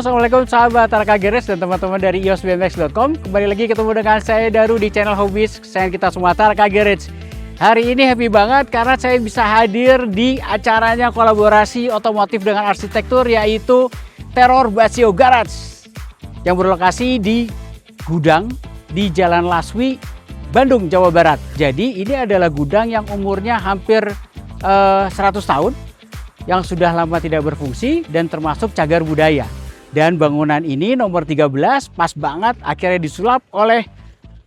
assalamualaikum sahabat Tarkageres dan teman-teman dari iosbmx.com. Kembali lagi ketemu dengan saya Daru di channel Hobbies kesayangan kita semua, Tarkageres. Hari ini happy banget karena saya bisa hadir di acaranya kolaborasi otomotif dengan arsitektur, yaitu Terror Basio Garage yang berlokasi di gudang di Jalan Laswi, Bandung, Jawa Barat. Jadi ini adalah gudang yang umurnya hampir 100 tahun, yang sudah lama tidak berfungsi dan termasuk cagar budaya. Dan bangunan ini nomor 13 pas banget akhirnya disulap oleh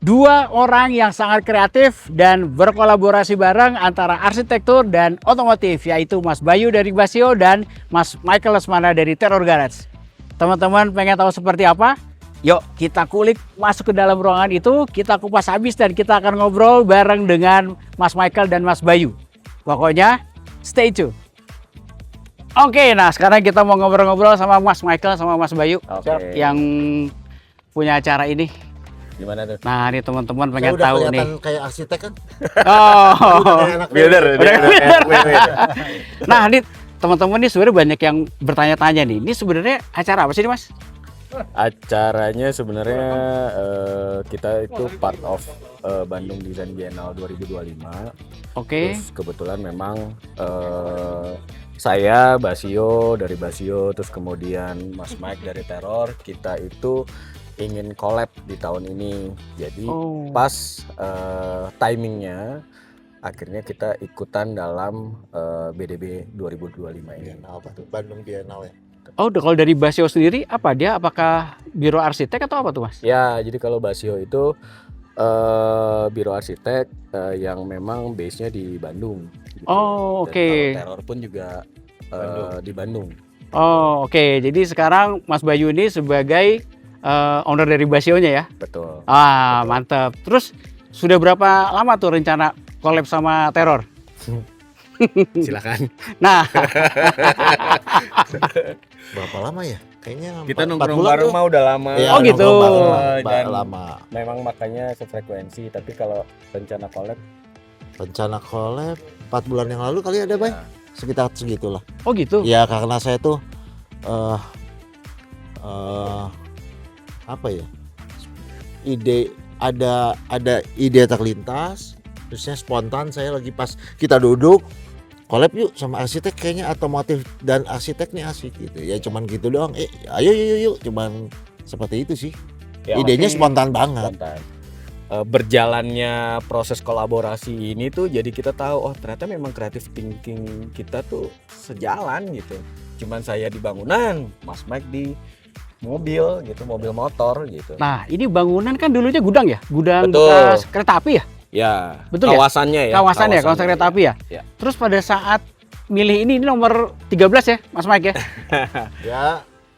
dua orang yang sangat kreatif dan berkolaborasi bareng antara arsitektur dan otomotif, yaitu Mas Bayu dari Basio dan Mas Michael Lesmana dari Terror Garage. Teman-teman pengen tahu seperti apa? Yuk kita kulik, masuk ke dalam ruangan itu, kita kupas habis dan kita akan ngobrol bareng dengan Mas Michael dan Mas Bayu. Pokoknya stay tune. Oke, nah sekarang kita mau ngobrol-ngobrol sama Mas Michael sama Mas Bayu yang punya acara ini. Gimana tuh? Nah, ini teman-teman pengen tahu nih. Udah kayak arsitek kan? Oh, Builder. Nah, ini teman-teman nih sebenarnya banyak yang bertanya-tanya nih. Ini sebenarnya acara apa sih, Mas? Acaranya sebenarnya kita itu part of Bandung Design Biennale 2025. Oke. Terus kebetulan memang saya Basio dari Basio, terus kemudian Mas Mike dari Terror, kita itu ingin collab di tahun ini. Jadi pas timingnya akhirnya kita ikutan dalam BDB 2025 ini. Apa tuh? Bandung Biennale. Oh, kalau dari Basio sendiri apa dia? Apakah biro arsitek atau apa tuh, Mas? Ya, jadi kalau Basio itu biro arsitek yang memang base-nya di Bandung. Gitu. Oh, oke. Terror pun juga di Bandung. Oh, oke. Jadi sekarang Mas Bayu ini sebagai owner dari Basio-nya ya? Betul. Ah, betul. Mantap. Terus sudah berapa lama tuh rencana collab sama Terror? Silakan. Nah, Berapa lama ya? Kayaknya kita 4 nongkrong bulan bareng tuh. mah udah lama. Ya, Oh, gitu. Dan lama. memang makanya sefrekuensi. Tapi kalau rencana collab, Rencana collab 4 bulan yang lalu kali ada, Bay? Sekitar segitulah. oh gitu. Ya karena saya tuh apa ya? Ada ide terlintas, terusnya spontan saya lagi pas kita duduk collab yuk sama arsitek, kayaknya otomotif dan arsitek nih asik gitu. Ya cuman gitu doang. Ayo yuk, cuman seperti itu sih. ya, Idenya spontan banget. spontan. Berjalannya proses kolaborasi ini tuh jadi kita tahu, oh ternyata memang creative thinking kita tuh sejalan gitu. Cuman saya di bangunan, Mas Mike di mobil gitu, mobil motor gitu. Nah, ini bangunan kan dulunya gudang ya? Gudang Betul. bekas kereta api ya? Ya, Betul ya? kawasannya ya. Kawasan kereta api ya? Ya. Terus pada saat milih ini nomor 13 ya, Mas Mike ya? Ya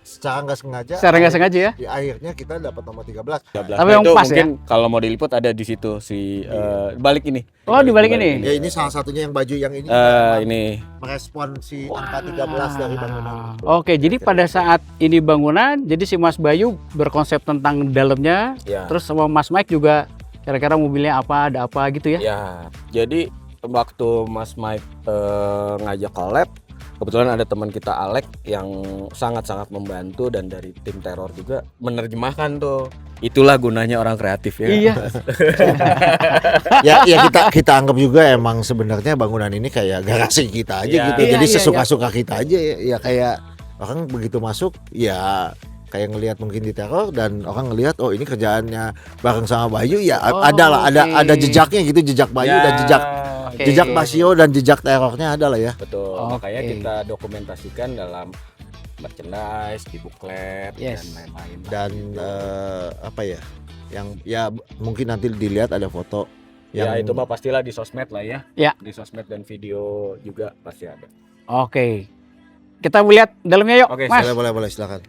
secara nggak sengaja. Secara nggak sengaja ya? Di akhirnya kita dapat nomor 13. Tapi yang itu pas mungkin kalau mau diliput ada di situ si balik ini. Oh, di balik ini? Ya ini salah satunya yang baju yang ini. Ini Merespon si angka 13 dari bangunan. Oke, jadi pada saat ini bangunan, jadi si Mas Bayu berkonsep tentang dalamnya, ya. terus sama Mas Mike juga kira-kira mobilnya apa, ada apa gitu ya? Ya, jadi waktu Mas Mike ngajak collab, kebetulan ada teman kita Alek yang sangat-sangat membantu dan dari tim Terror juga menerjemahkan tuh. Itulah gunanya orang kreatif ya. Iya. ya kita anggap juga emang sebenarnya bangunan ini kayak garasi kita aja Ya. gitu. Iya, Jadi iya, sesuka-suka kita aja ya kayak orang begitu masuk ya kayak ngelihat mungkin di Terror dan orang ngelihat oh ini kerjaannya bareng sama Bayu ya Oh, ada jejaknya gitu, jejak Bayu Ya, dan jejak Oke. jejak Basio dan jejak Terrornya ada lah ya. betul. Oke. Makanya kita dokumentasikan dalam merchandise, di booklet Yes. dan lain-lain. Dan apa ya? Yang ya mungkin nanti dilihat ada foto Ya yang itu mah pastilah di sosmed lah ya. Ya. Di sosmed dan video juga pasti ada. Oke. Kita lihat dalamnya yuk, Oke, Mas. boleh silakan.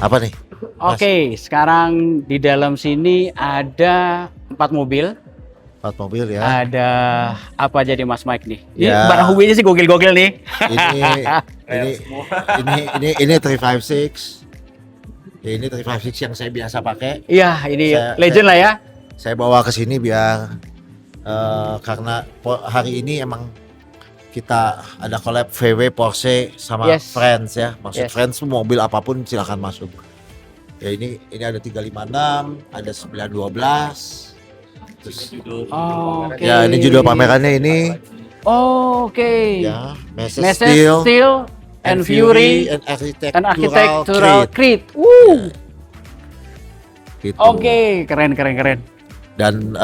Apa nih? Oke, sekarang di dalam sini ada 4 mobil. 4 mobil ya. Ada apa aja di Mas Mike nih? Ini Ya. barang hobinya sih gokil-gokil nih. Ini 356. Ya, ini 356 yang saya biasa pakai. Iya, ini Saya- legend lah ya. Saya bawa ke sini biar karena hari ini emang kita ada collab VW Porsche sama Yes. Friends ya. Maksud Yes. Friends mobil apapun silakan masuk. Ya ini ada 356, ada 912. Terus Oh, oke. ya ini judul pamerannya ini Oh, oke. ya Mrs. Message Steel Steel and Fury and and Architectural Architectural Creed. Creed. Gitu. Oke, keren. Dan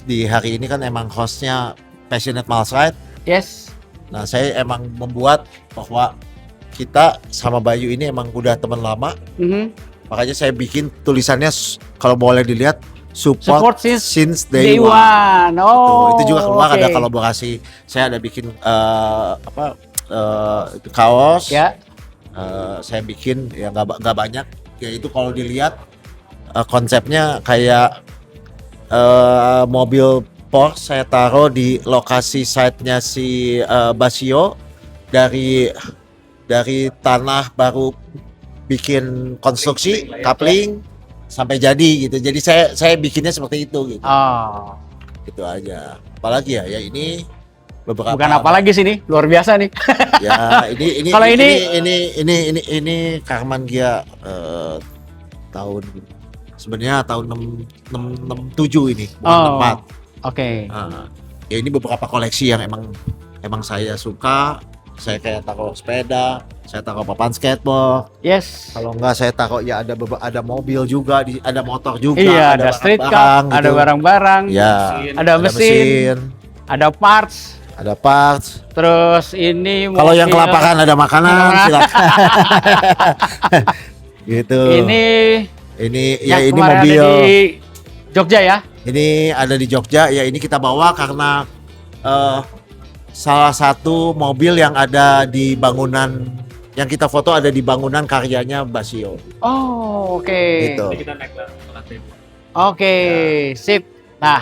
di hari ini kan emang hostnya Passionate Miles Ride. Yes. Nah saya emang membuat bahwa kita sama Bayu ini emang udah teman lama, Mhm. makanya saya bikin tulisannya kalau boleh dilihat support, Support since Day day one. one. Oh. Itu juga keluar oke. ada kolaborasi. Saya ada bikin itu kaos. Ya. Saya bikin ya nggak banyak. Ya itu kalau dilihat konsepnya kayak mobil Porsche saya taruh di lokasi site-nya si Basio dari tanah baru bikin konstruksi coupling sampai jadi gitu. Jadi saya bikinnya seperti itu gitu. Oh. Gitu aja. Apalagi ya ini beberapa Bukan apa lagi sih nih, luar biasa nih. ya ini Kalau ini Karman Gia tahun sebenarnya tahun 67 ini bukan Oh. 64. Oke. Ya ini beberapa koleksi yang emang saya suka. Saya kayak taruh sepeda, saya taruh papan skateboard. Yes. Kalau enggak saya taruh ya ada mobil juga, ada motor juga, Iya, ada street car, barang-barang ada gitu. barang-barang, Ya, ada mesin, ada parts. ada parts. Terus ini Kalau yang mobil- kelaparan ada makanan, silakan. Gitu. Ini ya yang ini kemarin mobil. ada di Jogja ya. Ini ada di Jogja. Ya ini kita bawa karena salah satu mobil yang ada di bangunan yang kita foto ada di bangunan karyanya Basio. Oh, oke. Gitu. Oke, sip. Nah,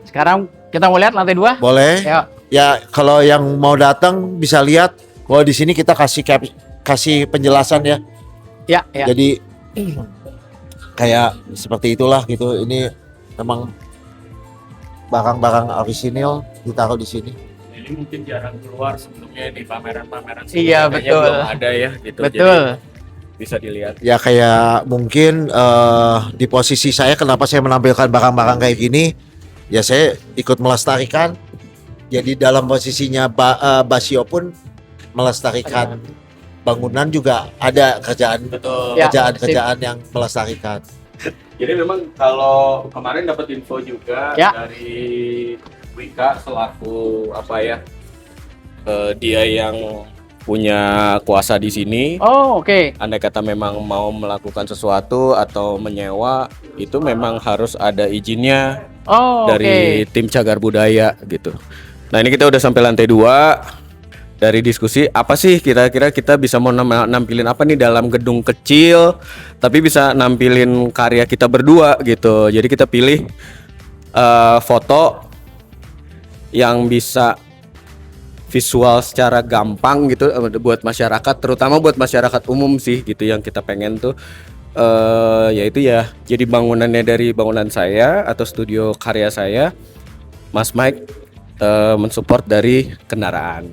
sekarang kita mau lihat lantai 2. Boleh? Ya. Ya kalau yang mau datang bisa lihat. Kalau di sini kita kasih penjelasan ya. Ya, ya. Jadi kayak seperti itulah gitu. Ini memang barang-barang orisinil ditaruh di sini. Ini mungkin jarang keluar sebelumnya di pameran-pameran. Iya, sebelumnya betul. belum ada ya gitu. Betul. Jadi bisa dilihat. Ya kayak mungkin di posisi saya kenapa saya menampilkan barang-barang kayak gini, ya saya ikut melestarikan. Jadi dalam posisinya Basio pun melestarikan bangunan juga ada kerjaan Betul. Ya, kerjaan yang melestarikan. Jadi memang kalau kemarin dapat info juga Ya. dari Wika selaku apa ya, dia yang punya kuasa di sini. Oh, oke. Andai kata memang mau melakukan sesuatu atau menyewa, itu memang harus ada izinnya Oh, dari oke. tim cagar budaya gitu. Nah ini kita udah sampai lantai 2. Dari diskusi apa sih kira-kira kita bisa mau nampilin apa nih dalam gedung kecil tapi bisa nampilin karya kita berdua gitu. Jadi kita pilih foto yang bisa visual secara gampang gitu buat masyarakat, terutama buat masyarakat umum sih gitu yang kita pengen tuh yaitu ya jadi bangunannya dari bangunan saya atau studio karya saya, Mas Mike mensupport dari kendaraan.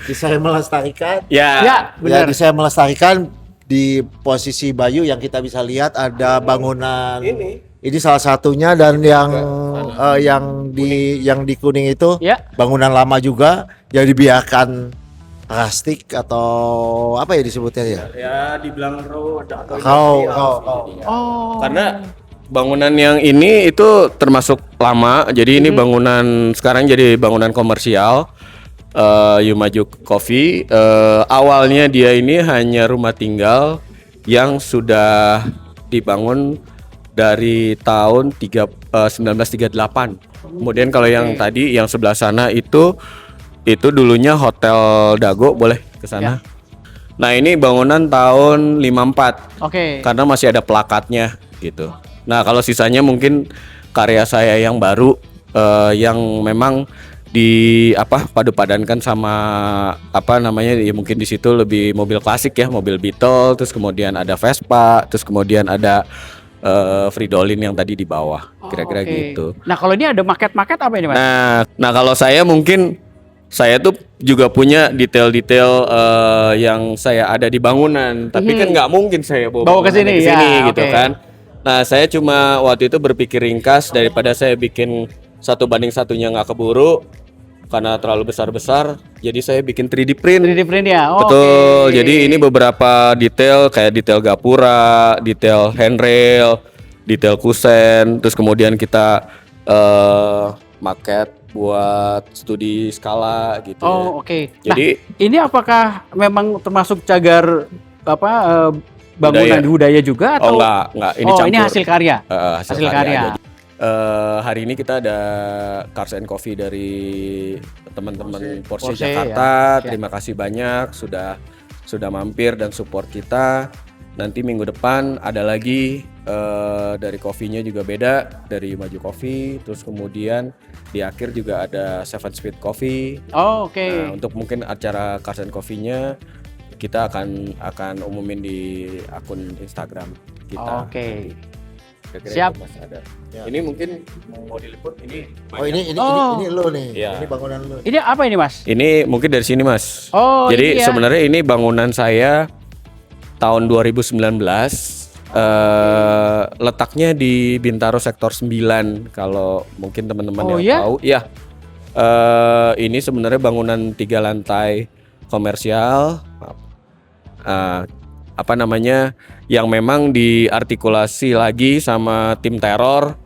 Di saya melestarikan. Ya, Ya, benar. di saya melestarikan di posisi Bayu yang kita bisa lihat ada bangunan ini salah satunya dan yang di kuning itu Ya. bangunan lama juga yang dibiarkan rustik atau apa ya disebutnya ya? Ya dibilang row atau Oh. karena bangunan yang ini itu termasuk lama, jadi ini bangunan sekarang jadi bangunan komersial. Yumaju Coffee awalnya dia ini hanya rumah tinggal yang sudah dibangun dari tahun 1938. Kemudian kalau yang tadi yang sebelah sana itu dulunya Hotel Dago, boleh ke sana. Nah ini bangunan tahun 54 Oke. karena masih ada plakatnya gitu. Nah kalau sisanya mungkin karya saya yang baru yang memang padu-padankan sama apa namanya ya mungkin di situ lebih mobil klasik ya, mobil Beetle, terus kemudian ada Vespa, terus kemudian ada Fridolin yang tadi di bawah, kira-kira Oke. gitu. Nah kalau ini ada maket-maket apa ini mas? Nah kalau saya mungkin saya tuh juga punya detail-detail yang saya ada di bangunan, tapi kan nggak mungkin saya bawa Bawa ke bangunan sini, ke sini ya, gitu oke. kan. Nah saya cuma waktu itu berpikir ringkas daripada saya bikin 1:1 nggak keburu karena terlalu besar-besar, jadi saya bikin 3D print. 3D print ya. Oh, Betul. oke. Jadi ini beberapa detail kayak detail gapura, detail handrail, detail kusen, terus kemudian kita maket buat studi skala gitu. Oh oke. Nah Jadi ini apakah memang termasuk cagar apa bangunan budaya juga atau? enggak. Ini campur. Ini hasil karya. Hasil karya. Jadi, hari ini kita ada Cars and Coffee dari teman-teman Porsche Jakarta. Ya. Terima kasih banyak sudah mampir dan support kita. Nanti minggu depan ada lagi dari kopinya juga beda, dari Maju Coffee. Terus kemudian di akhir juga ada Seven Speed Coffee. Oh oke. Nah, untuk mungkin acara Cars and Coffee-nya kita akan umumin di akun Instagram kita. Oke. Kira-kira Siap. itu, Mas, ada. Ya. Ini mungkin mau diliput ini. Oh ini lo nih. Iya. Ini bangunan lo. Ini apa ini mas? Ini mungkin dari sini Mas. Oh Jadi ini ya. sebenarnya ini bangunan saya tahun 2019. Letaknya di Bintaro sektor 9 kalau mungkin teman-teman Oh, yang ya? tahu. Iya. Ini sebenarnya bangunan 3 lantai komersial. Apa namanya yang memang diartikulasi lagi sama tim teror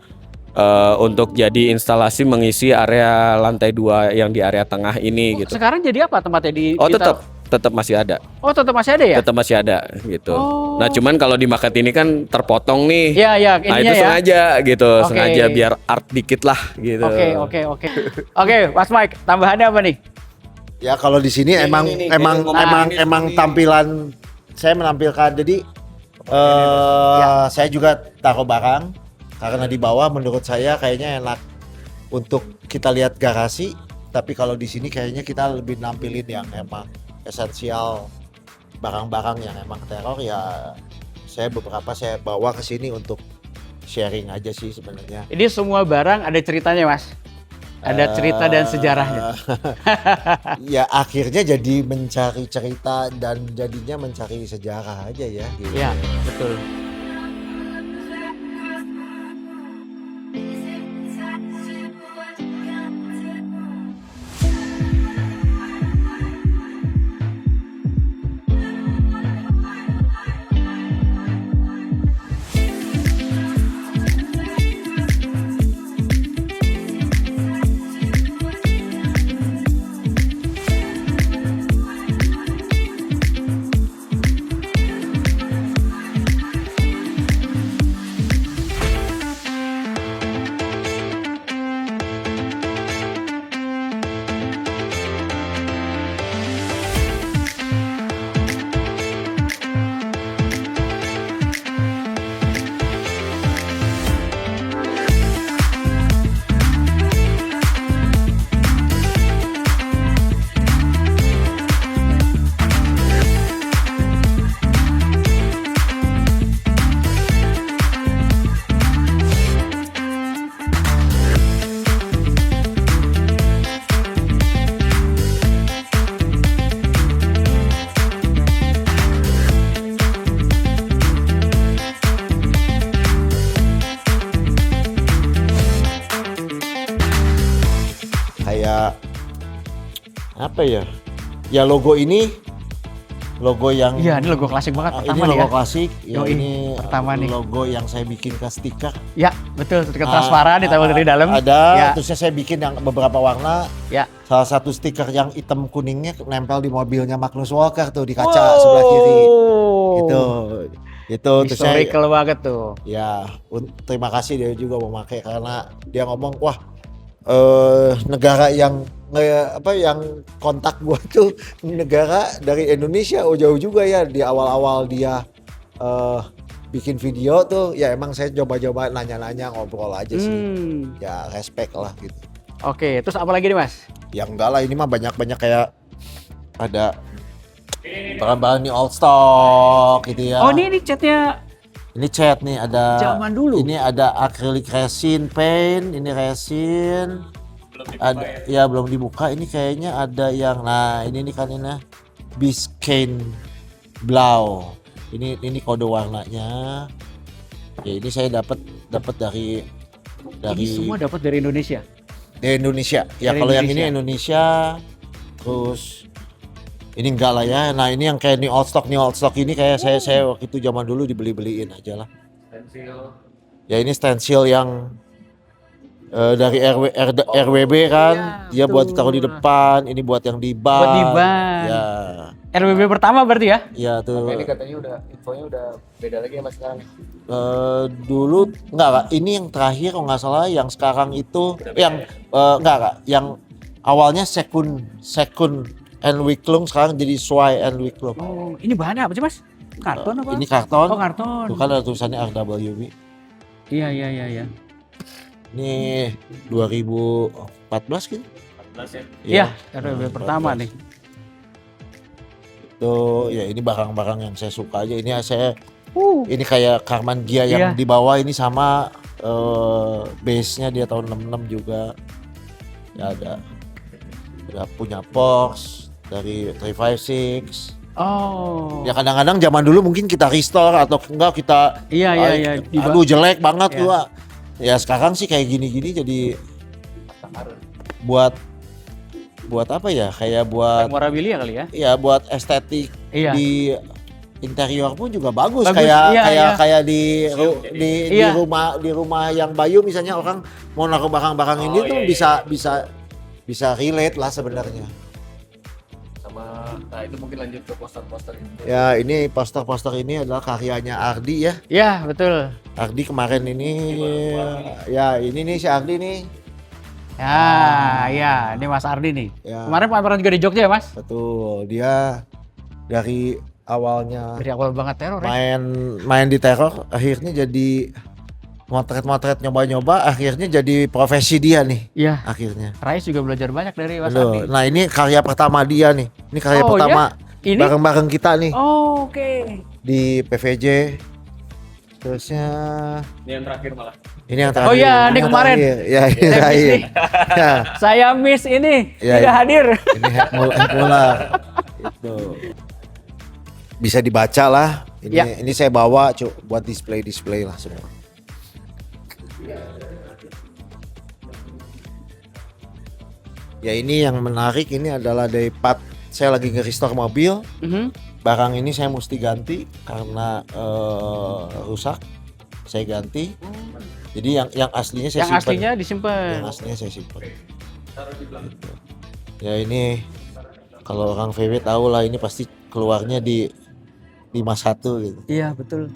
untuk jadi instalasi mengisi area lantai 2 yang di area tengah ini gitu. Sekarang jadi apa tempatnya di? Oh tetap masih ada. Oh tetap masih ada ya? Tetap masih ada gitu. Oh. Nah cuman kalau di market ini kan terpotong nih. Ya Nah ininya itu ya. sengaja gitu, Oke. sengaja biar art dikit lah gitu. Oke. Oke, Mas Mike, tambahannya apa nih? Ya kalau di sini Ini, emang ini, emang ini, emang ini, emang ini. tampilan saya menampilkan. Jadi saya juga taruh barang karena di bawah menurut saya kayaknya enak untuk kita lihat garasi. Tapi kalau di sini kayaknya kita lebih nampilin yang emang esensial, barang-barang yang emang teror ya. Saya bawa ke sini untuk sharing aja sih sebenarnya. Ini semua barang ada ceritanya, Mas. Ada cerita dan sejarahnya. Ya akhirnya jadi mencari cerita dan jadinya mencari sejarah aja ya. Gitu. Iya, betul. Kayak apa ya? Ya logo ini logo yang Iya, ini logo klasik banget ini pertama nih logo ya. klasik. Ya, Yoi, ini pertama nih. logo yang saya bikin ke stiker. Ya, betul. Stiker transparan ditambah dari dalam. Ada, Ya. terusnya saya bikin yang beberapa warna. Ya. Salah satu stiker yang hitam kuningnya nempel di mobilnya Magnus Walker tuh di kaca sebelah kiri. Itu terus saya Historical banget tuh. ya terima kasih dia juga memakai karena dia ngomong wah negara yang yang kontak gua tuh negara dari Indonesia. Oh jauh juga ya, di awal-awal dia bikin video tuh ya emang saya coba-coba nanya-nanya, ngobrol aja sih. Ya respect lah gitu. Oke, terus apa lagi nih Mas? Ya enggak lah, ini mah banyak-banyak kayak ada barang-barang nih old stock gitu ya. Oh ini catnya Ini cat nih, ada zaman dulu. ini ada acrylic resin paint, ini resin. Ada ya belum dibuka. Ini kayaknya ada yang ini kan ini Biscayne Blau. Ini kode warnanya. Ya ini saya dapat dari Ini semua dapat dari Indonesia. Indonesia. Ya Dari kalau yang Indonesia. ini Indonesia. Terus ini enggak lah ya. Nah, ini yang kayak new old stock ini kayak saya waktu itu zaman dulu dibeliin aja lah. Ya ini stencil yang dari RWB kan. Ya, Dia buat betul. ditaruh di depan, ini buat yang di ban. Buat di ban. Ya. RWB pertama berarti ya? Ya tuh. Ini katanya infonya udah beda lagi ya Mas sekarang. Dulu enggak, ini yang terakhir kalau nggak salah, yang sekarang itu yang enggak, yang awalnya Sekun and Wiklung, sekarang jadi Swai and Wiklung. Oh, ini bahannya apa sih Mas? Karton apa? Ini karton. Oh karton. Tuh kan ada tulisannya RWB. Iya. Ini 2014 gitu. 14 ya. Iya, RWB pertama 14. nih. Tuh, ya ini barang-barang yang saya suka aja. Ini ini kayak Karman Gia Iya. yang di bawah ini sama base-nya dia tahun 66 juga. Ya ada punya Porsche dari 356. Oh. Ya kadang-kadang zaman dulu mungkin kita restore atau enggak kita Iya. aduh jelek banget Iya. gua. Ya sekarang sih kayak gini-gini jadi buat apa ya? Kayak buat Memorabilia kali ya? ya buat estetik Iya. di interior pun juga bagus, Bagus, kayak iya. di Iya. rumah yang Bayu misalnya, orang mau naruh barang-barang ini tuh bisa relate lah sebenarnya. Sama itu mungkin lanjut ke poster-poster ini. Ya ini poster-poster ini adalah karyanya Ardi ya. Iya, betul. Ardi kemarin ini ya ini nih si Ardi nih. Ya, ini Mas Ardi nih. Ya. Kemarin pameran juga di Jogja ya Mas? Betul, dia dari awalnya Dari awal banget teror ya? main di teror, akhirnya jadi motret nyoba-nyoba, akhirnya jadi profesi dia nih Iya. akhirnya. Rais juga belajar banyak dari Mas Loh, Ardi. nah ini karya pertama dia nih. Ini karya Oh, pertama Ini? bareng-bareng kita nih Oh, oke. di PVJ. Terusnya Ini yang terakhir malah. ini yang terakhir. Oh iya, ini yang kemarin. terakhir. Ya, ini Saya terakhir. miss nih. Ya, Saya miss ini, Iya, tidak iya. hadir. ini Hekmula. Itu. Bisa dibaca lah. Ya. Ini saya bawa buat display lah semua. Ya ini yang menarik ini adalah dari part saya lagi nge-restore mobil. Mhm. Barang ini saya mesti ganti karena rusak. Saya ganti. Jadi yang aslinya saya Yang simpan. aslinya disimpan. Yang aslinya saya simpan. Gitu. Ya ini kalau orang VW tahu lah, ini pasti keluarnya di 51 gitu. Iya, betul.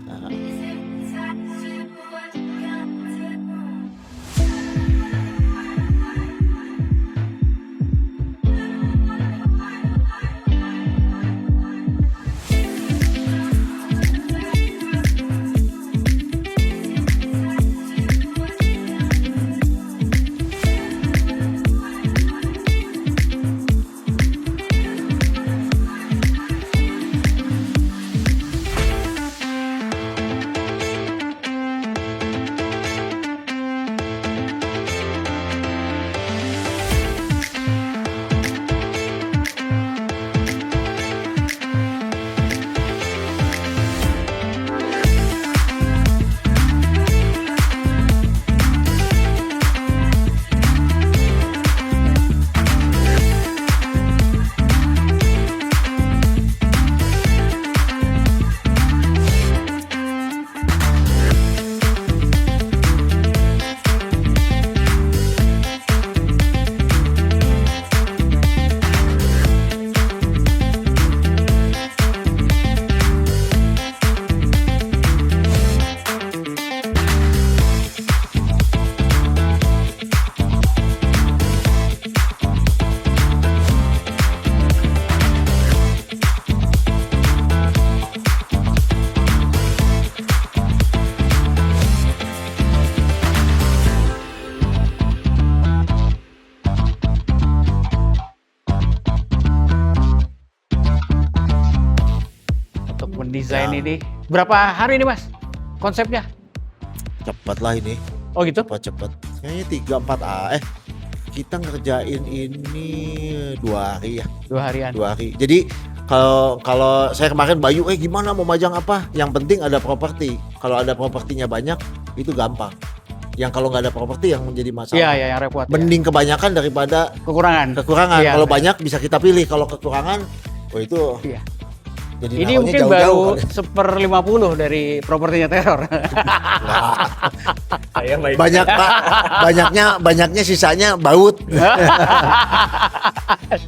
desain Ya. ini. Berapa hari ini Mas konsepnya? Cepet lah ini, Oh gitu? cepet. Kayaknya 3-4 kita ngerjain ini 2 hari ya, 2 harian. 2 hari. Jadi kalau saya kemarin Bayu, gimana mau majang apa? Yang penting ada properti. Kalau ada propertinya banyak, itu gampang. Yang kalau nggak ada properti yang menjadi masalah. Iya, yang repot. Ya. Mending kebanyakan daripada Kekurangan. Iya. Kalau Iya. banyak bisa kita pilih. Kalau kekurangan, itu Iya. jadi Ini naruhnya mungkin jauh-jauh baru kali. 1/50 dari propertinya Teror. Saya main Banyak Pak, banyaknya sisanya baut.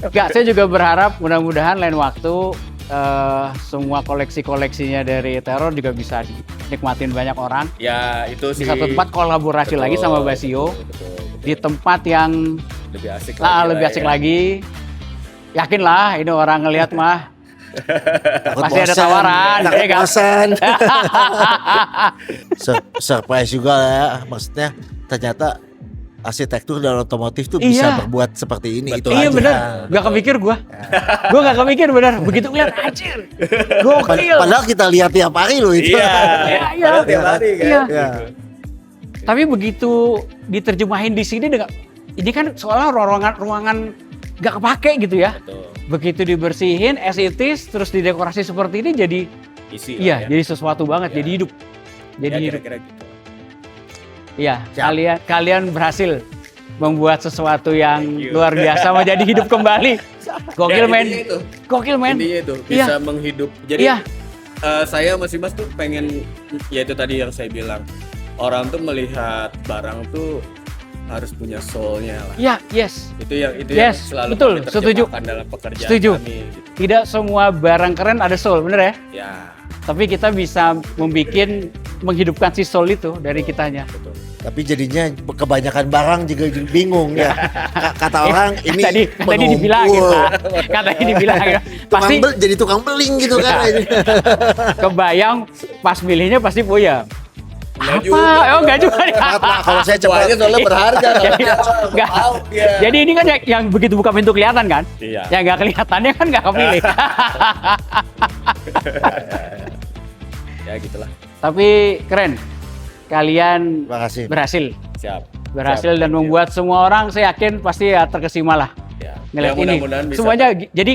Enggak, saya juga berharap mudah-mudahan lain waktu semua koleksi-koleksinya dari Teror juga bisa dinikmatin banyak orang. ya itu Di sih satu tempat kolaborasi lagi sama Basio. betul. Di tempat yang Lebih asik lebih asik lagi. Yakin lah ini orang ngelihat mah pasti ada tawaran, takut ya kan? bosan. Surprise juga ya, maksudnya ternyata arsitektur dan otomotif tuh bisa Iya. berbuat seperti ini. Betul. Itu Iya aja. bener, gak kepikir gua gak kepikir bener, begitu ngeliat anjir, gokil. Padahal kita lihat tiap hari loh itu. Iya. Iya. Padahal tiap hari kan. Iya. Iya. Tapi begitu diterjemahin di sini dengan, ini kan seolah ruangan gak kepake gitu ya. Betul. Begitu dibersihin, as it is, terus didekorasi seperti ini jadi, Isi iya, lah ya. jadi sesuatu banget, Iya. jadi hidup. Jadi Ya, hidup. kira-kira gitu. Iya, Siap. kalian berhasil membuat sesuatu yang Thank you. luar biasa menjadi hidup kembali. Gokil Ya, men, intinya itu. gokil men. Intinya itu Iya. bisa menghidup. Jadi Iya. saya masih Mas tuh pengen, ya itu tadi yang saya bilang, orang tuh melihat barang tuh harus punya soul-nya lah. Iya, yes. Itu yang Yes, selalu betul, kami setuju. terjemahkan dalam pekerjaan Setuju. kami. Gitu. Tidak semua barang keren ada soul, bener ya? Ya, Tapi kita bisa menghidupkan si soul itu dari kitanya. betul. Tapi jadinya kebanyakan barang juga bingung ya. Kata orang ini tadi dibilangin menumpuk. Pak. Katanya dibilangin. Pasti Jadi tukang beling gitu kan. kebayang pas milihnya pasti punya. Enggak Apa? juga. Oh enggak juga. Cepat, Pak. Kalau saya cepat. Soalnya soalnya berharga. Jadi, enggak. Jadi ini kan yang begitu buka pintu kelihatan kan? Iya. Yang nggak kelihatannya kan nggak kepilih. Ya gitulah. Tapi keren. Kalian Terima kasih. berhasil. Siap. Berhasil Siap, dan thank you. membuat semua orang saya yakin pasti ya terkesima lah Ya. ngeliat Ya, ini. mudah-mudahan bisa. Semuanya jadi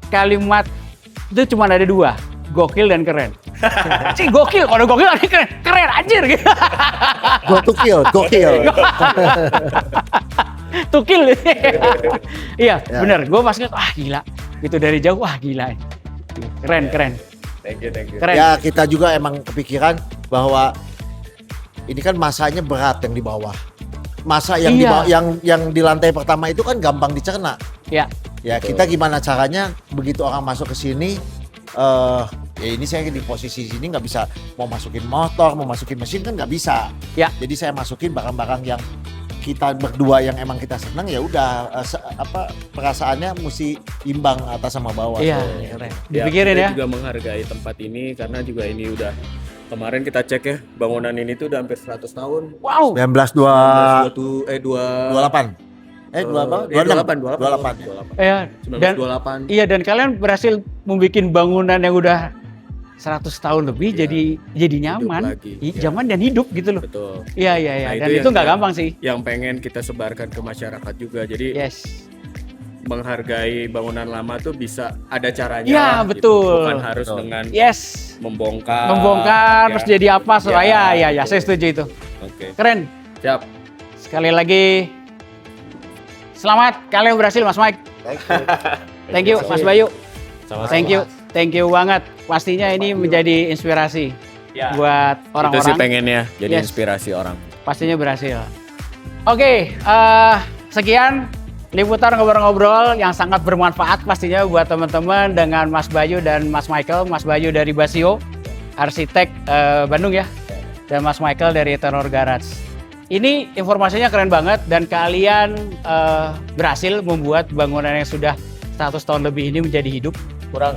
kalimat itu cuma ada 2, gokil dan keren. Cih gokil, kalau gokil ada keren, keren anjir gitu. Gokil. Tukil. Iya, Ya. bener. Gue pas ngeliat, wah gila. Gitu dari jauh, wah gila. Keren, keren. Thank you. Keren. Ya kita juga emang kepikiran bahwa ini kan masanya berat yang di bawah. Masa yang di Iya. bawah, yang di lantai pertama itu kan gampang dicerna. Ya, Ya Betul. kita gimana caranya begitu orang masuk ke sini, ya ini saya di posisi sini nggak bisa mau masukin motor, mau masukin mesin kan nggak bisa. Ya. Jadi saya masukin barang-barang yang kita berdua yang emang kita senang ya udah perasaannya mesti imbang atas sama bawah. iya, So, keren. Ya, Dipikirin kita ya. juga menghargai tempat ini karena juga ini udah kemarin kita cek ya, bangunan ini tuh udah hampir 100 tahun. Wow. 1928. 28. 28. Iya, dan 1928. iya dan kalian berhasil membuat bangunan yang udah 100 tahun lebih Iya. jadi nyaman, lagi. Iya. nyaman dan hidup gitu loh. Betul. Iya iya iya. Nah, Dan itu itu nggak yang- gampang sih. Yang pengen kita sebarkan ke masyarakat juga. Jadi Yes. menghargai bangunan lama tuh bisa ada caranya. Iya, lah, betul. Bukan harus Betul. dengan Yes. ya. Membongkar terus jadi apa? So, Ya, ya betul. saya setuju itu. Oke. Keren. Siap. Sekali lagi selamat kalian berhasil Mas Mike. Thank you Mas Bayu. Sama-sama. Thank you banget. Pastinya ini menjadi inspirasi Ya. buat Itu sih orang-orang. pengennya jadi Yes. inspirasi orang. Pastinya berhasil. Oke, sekian liputan ngobrol-ngobrol yang sangat bermanfaat pastinya buat teman-teman dengan Mas Bayu dan Mas Michael. Mas Bayu dari Basio, arsitek Bandung ya, dan Mas Michael dari Teror Garage. Ini informasinya keren banget dan kalian berhasil membuat bangunan yang sudah 100 tahun lebih ini menjadi hidup. Kurang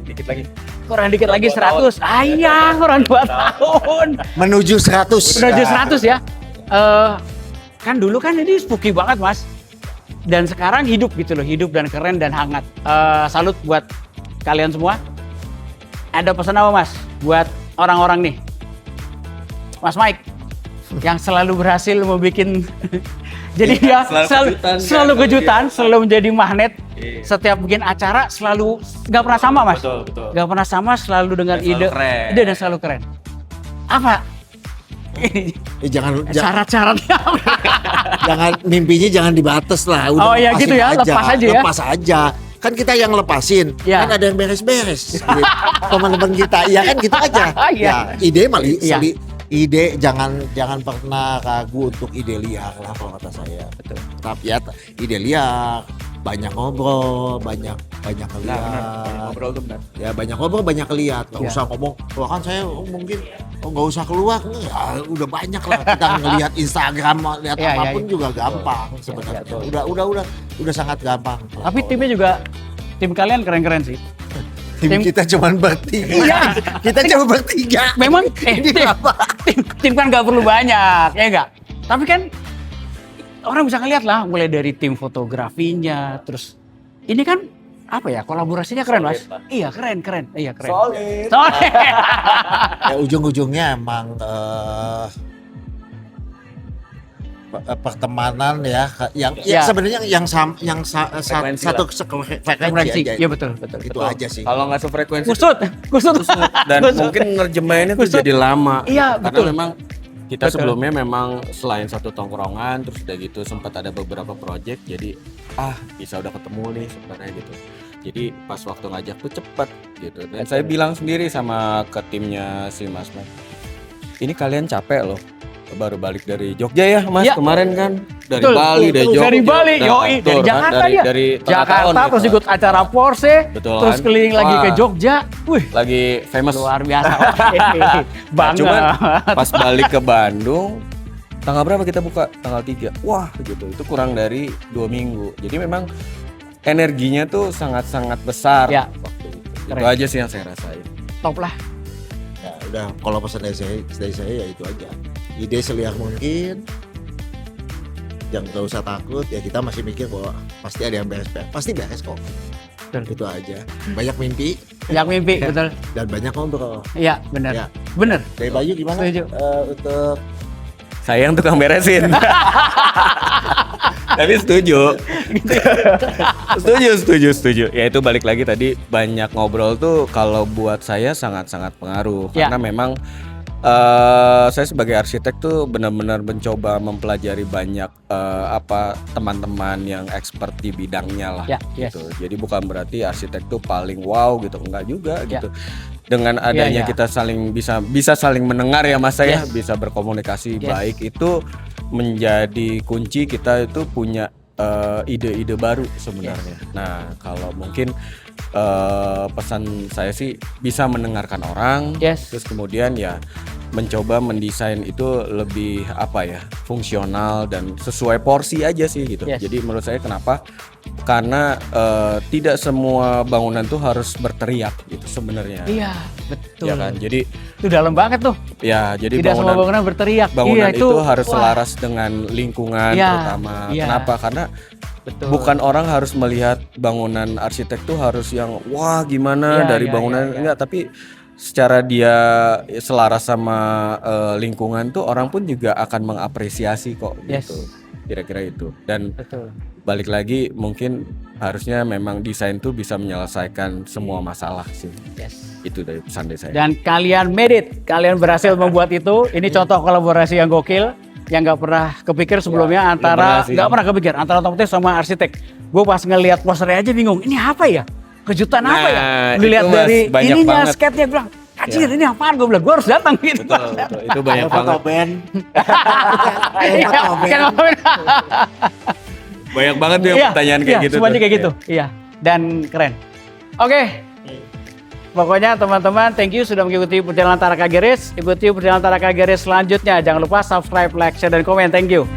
dikit lagi. Kurang dikit lagi 2 100. Iya, kurang 2 tahun. Menuju 100. Menuju 100 ya. Kan dulu kan ini spooky banget Mas. Dan sekarang hidup gitu loh, hidup dan keren dan hangat. Salut buat kalian semua. ada pesan apa Mas buat orang-orang nih? Mas Mike yang selalu berhasil membuat jadi dia selalu kejutan, selalu menjadi magnet. Setiap bikin acara selalu nggak pernah sama Mas. Betul. Nggak pernah sama, selalu dengan ide dan selalu keren. Apa? Jangan Syarat-syaratnya. jangan mimpinya jangan dibatas lah. Udah Oh ya gitu ya, lepas aja ya. Lepas aja. Kan kita yang lepasin, Ya. kan ada yang beres-beres. Gitu. Teman-teman kita, ya kan gitu aja. Iya. Ide mali, Iya. ide jangan pernah ragu untuk ide liar lah kalau kata saya. Betul. Tapi ya ide liar, banyak ngobrol, banyak ngeliat. Ngobrol tuh benar. Ya banyak ngobrol, banyak lihat. Nggak Ya. usah ngomong, wah kan saya mungkin nggak usah keluar. Ya, udah banyak lah kita ngelihat Instagram, lihat Ya, apapun ya. juga gampang sebenarnya. betul. Udah sangat gampang. Tapi timnya juga, tim kalian keren-keren sih. Tim tim- kita cuma bertiga. Iya. Kita cuma bertiga. Memang Ini tim, apa? tim kan nggak perlu banyak, ya nggak? Tapi kan orang bisa ngeliat lah, mulai dari tim fotografinya, terus ini kan apa ya, kolaborasinya keren Mas. Iya keren. Iya keren. Solid. Ya, ujung-ujungnya emang pertemanan ya yang Ya. sebenarnya yang Frekuensi satu Frekuensi, frekuensi aja. iya betul. Itu aja sih. Kalau nggak sefrekuensi Kusut. dan Kusut. mungkin ngerjemainnya tuh Kusut. jadi lama. Iya, Karena betul. memang kita Betul. sebelumnya memang selain satu tongkrongan, terus udah gitu sempat ada beberapa project, jadi bisa udah ketemu nih sebenarnya gitu. Jadi pas waktu ngajak tuh cepet gitu. Dan saya bilang sendiri sama ke timnya si Mas Mike, ini kalian capek loh. Baru balik dari Jogja ya Mas Ya. kemarin kan, dari Betul, Bali, dari betul. Jogja. Dari Bali, Nah, yoi. betul, Dari kan? Jakarta dia. Dari tengah Jakarta tahun terus gitu. ikut acara Porsche, Betul terus kan? keliling lagi ke Wah. Jogja. Wih, Lagi famous. luar biasa. Bangga. Cuman pas balik ke Bandung, tanggal berapa kita buka? Tanggal 3. Wah gitu, itu kurang dari 2 minggu. Jadi memang energinya tuh sangat-sangat besar Ya. waktu itu. Keren. Itu aja sih yang saya rasain. Top lah. Ya udah, kalau pesan dari saya ya itu aja. Ide seliar mungkin. Jangan gak usah takut, ya kita masih mikir bahwa pasti ada yang beres-beres. Pasti beres kok. Betul. Itu aja. Banyak mimpi Yang mimpi, betul. dan banyak ngobrol. Iya, benar. Ya. Benar. Dari Bayu gimana? Setuju. Untuk Saya yang tukang beresin. Tapi setuju. setuju. Ya itu balik lagi tadi, banyak ngobrol tuh kalau buat saya sangat-sangat pengaruh. Ya. Karena memang saya sebagai arsitek tuh benar-benar mencoba mempelajari banyak teman-teman yang expert di bidangnya lah Ya, yes. gitu. Jadi bukan berarti arsitek tuh paling wow gitu, enggak juga Ya. gitu. Dengan adanya ya. kita saling bisa saling mendengar ya Mas saya, Yes. bisa berkomunikasi Yes. baik, itu menjadi kunci kita itu punya ide-ide baru sebenarnya. Nah, kalau mungkin pesan saya sih bisa mendengarkan orang, Yes. terus kemudian ya mencoba mendesain itu lebih fungsional dan sesuai porsi aja sih gitu. Yes. Jadi menurut saya kenapa? Karena tidak semua bangunan tuh harus berteriak gitu sebenarnya. Iya, betul. Ya kan? Jadi Itu dalam banget tuh. ya jadi Tidak semua bangunan bangunan berteriak. bangunan Iya, itu harus wah, selaras dengan lingkungan Iya, terutama. iya. Kenapa? Karena Betul. bukan orang harus melihat bangunan arsitek tuh harus yang wah gimana Iya, dari iya, bangunan, iya, iya. enggak, tapi secara dia selaras sama lingkungan tuh orang pun juga akan mengapresiasi kok Yes. gitu. Kira-kira itu. Dan Betul. balik lagi mungkin harusnya memang desain tuh bisa menyelesaikan semua masalah sih. Yes. Itu dari pesan dari saya. Dan kalian made it, kalian berhasil membuat itu. Ini contoh kolaborasi yang gokil, yang nggak pernah kepikir sebelumnya antara kolaborasi. nggak pernah kepikir antara otomotif sama arsitek. Gue pas ngelihat posternya aja bingung, ini apa ya? Kejutan apa ya? Nah, Dilihat itu, Mas, dari banyak ininya, banget. skate-nya bilang, anjir ini apaan? Gue bilang, gue harus datang gitu. Betul. Itu banyak banget. band. Iya, kan ngomongin. Banyak banget tuh yang Iya, pertanyaan kayak iya, gitu. semuanya tuh. kayak gitu. Iya, dan keren. Oke. Pokoknya teman-teman, thank you sudah mengikuti perjalanan Taraka Garage. Ikuti perjalanan Taraka Garage selanjutnya. Jangan lupa subscribe, like, share, dan komen. Thank you.